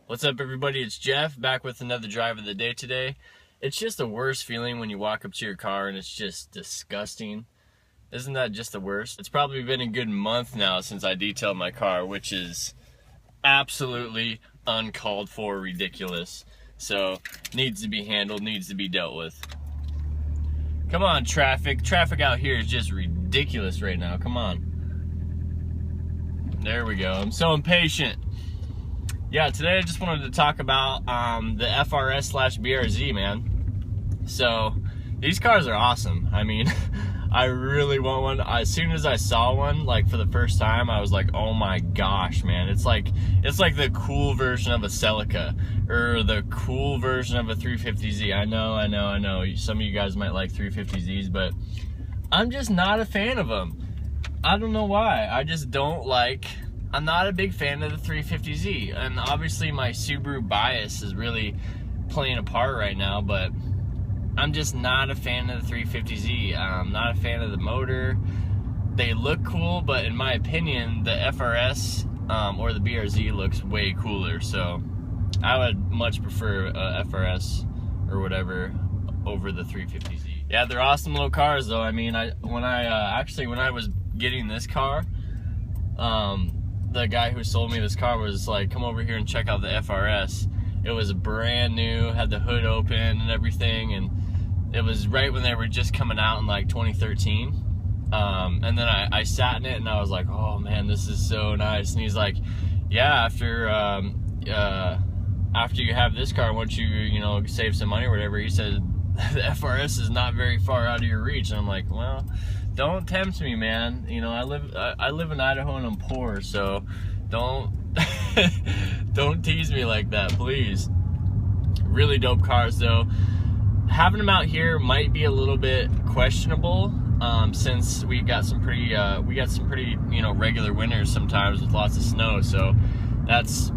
What's up, everybody? It's Jeff back with another drive of the day today. It's just the worst feeling when you walk up to your car and it's just disgusting. Isn't that just the worst? It's probably been a good month now since I detailed my car, which is absolutely uncalled for, ridiculous. So, needs to be handled, needs to be dealt with. Come on, traffic. Traffic out here is just ridiculous right now. Come on. There we go. I'm so impatient. Yeah, today I just wanted to talk about the FRS/BRZ, man. So, these cars are awesome. I mean, I really want one. As soon as I saw one, like for the first time, I was like, oh my gosh, man. It's like the cool version of a Celica, or the cool version of a 350Z. I know. Some of you guys might like 350Zs, but I'm just not a fan of them. I don't know why. I'm not a big fan of the 350Z, and obviously my Subaru bias is really playing a part right now, but I'm just not a fan of the 350Z. I'm not a fan of the motor. They look cool, but in my opinion, the FRS or the BRZ looks way cooler, so I would much prefer FRS or whatever over the 350Z. Yeah, they're awesome little cars though. I mean, when I was getting this car, the guy who sold me this car was like, come over here and check out the FRS. It was brand new, had the hood open and everything, and it was right when they were just coming out in like 2013. And then I sat in it and I was like, oh man, this is so nice. And he's like, yeah, after you have this car, once you save some money or whatever, he said the FRS is not very far out of your reach. And I'm like, well, don't tempt me, man. You know, I live in Idaho and I'm poor, so don't don't tease me like that, please. Really dope cars though. Having them out here might be a little bit questionable, since we got some pretty regular winters sometimes with lots of snow. So that's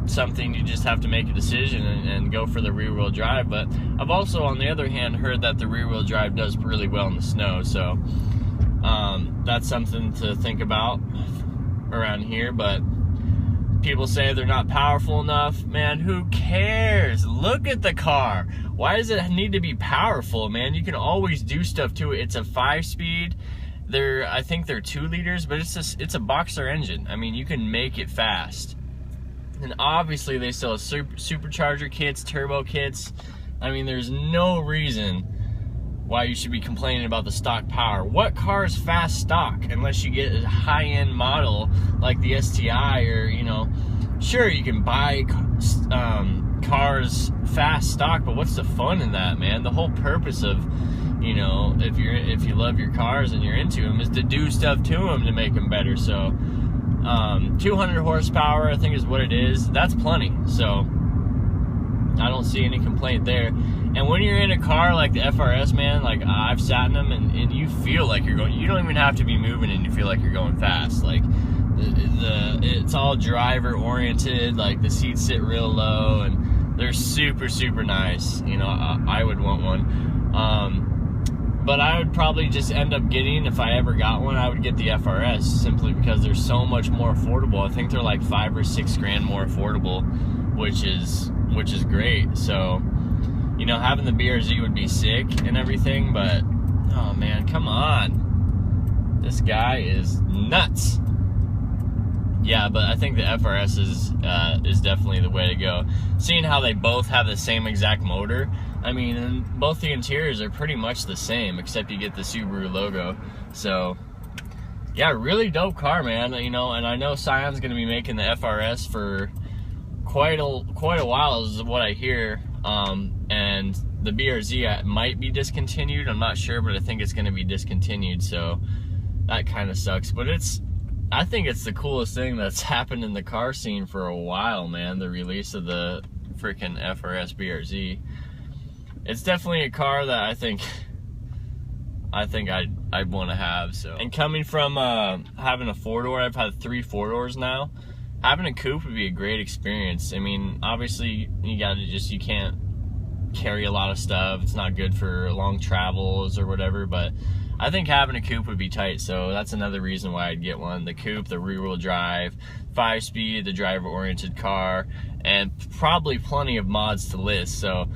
something you just have to make a decision and go for the rear-wheel drive. But I've also, on the other hand, heard that the rear-wheel drive does really well in the snow, so that's something to think about around here. But people say they're not powerful enough. Man, who cares? Look at the car. Why does it need to be powerful, man? You can always do stuff to it. It's a 5-speed. I think they're 2 liters, but it's a boxer engine. I mean, you can make it fast. And obviously they sell supercharger kits, turbo kits. I mean, there's no reason why you should be complaining about the stock power. What car is fast stock unless you get a high-end model like the STI, or sure, you can buy cars fast stock, but what's the fun in that, man? The whole purpose of if you love your cars and you're into them is to do stuff to them to make them better. So 200 horsepower, I think, is what it is. That's plenty, so I don't see any complaint there. And when you're in a car like the FRS, man, like I've sat in them, and you feel like you're going, you don't even have to be moving and you feel like you're going fast. Like it's all driver oriented, like the seats sit real low and they're super, super nice. I would want one. But I would probably just end up getting, if I ever got one, I would get the FRS simply because they're so much more affordable. I think they're like $5 or $6 grand more affordable, which is great. So, having the BRZ would be sick and everything, but oh man, come on. This guy is nuts. Yeah, but I think the FRS is definitely the way to go. Seeing how they both have the same exact motor, I mean, and both the interiors are pretty much the same, except you get the Subaru logo. So, yeah, really dope car, man. And I know Scion's going to be making the FRS for quite a while, is what I hear. And the BRZ might be discontinued. I'm not sure, but I think it's going to be discontinued. So that kind of sucks. But I think it's the coolest thing that's happened in the car scene for a while, man. The release of the freaking FRS BRZ. It's definitely a car that I think I'd want to have. So, and coming from having a 4-door, I've had 3 4-doors now. Having a coupe would be a great experience. I mean, obviously you can't carry a lot of stuff. It's not good for long travels or whatever, but I think having a coupe would be tight, so that's another reason why I'd get one. The coupe, the rear-wheel drive, 5-speed, the driver-oriented car, and probably plenty of mods to list. So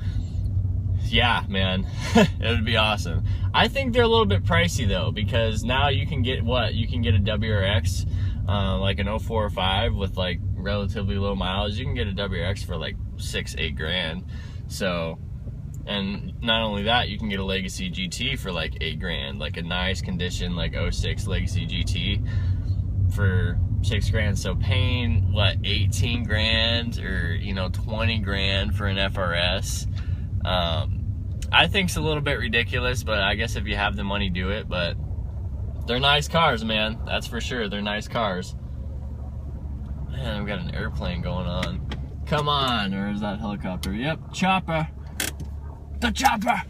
yeah, man, it would be awesome. I think they're a little bit pricey though, because now you can get what? You can get a WRX, like an 04 or 5 with like relatively low mileage. You can get a WRX for like 6-8 grand. So, and not only that, you can get a Legacy GT for like 8 grand, like a nice condition, like 06 Legacy GT for 6 grand. So paying what, 18 grand or, you know, 20 grand for an FRS, I think it's a little bit ridiculous, but I guess if you have the money, do it. But they're nice cars, man. That's for sure. They're nice cars. Man, I've got an airplane going on. Come on, or is that helicopter? Yep, chopper. The chopper!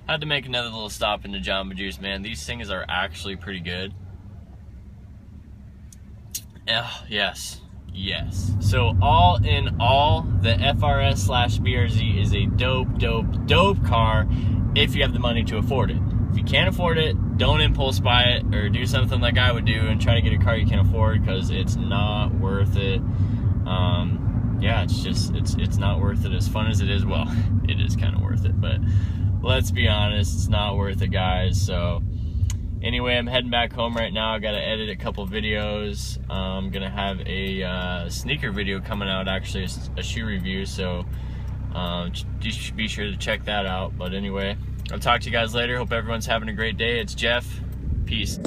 I had to make another little stop into Jamba Juice, man. These things are actually pretty good. Yes. Yes. So all in all, the FRS/BRZ is a dope car if you have the money to afford it. If you can't afford it, don't impulse buy it, or do something like I would do and try to get a car you can't afford, because it's not worth it. Yeah, it's not worth it. As fun as it is, well, it is kind of worth it, but let's be honest, it's not worth it, guys. So anyway, I'm heading back home right now. I got to edit a couple videos. I'm gonna have a sneaker video coming out, actually a shoe review, so just be sure to check that out. But anyway, I'll talk to you guys later. Hope everyone's having a great day. It's Jeff. Peace.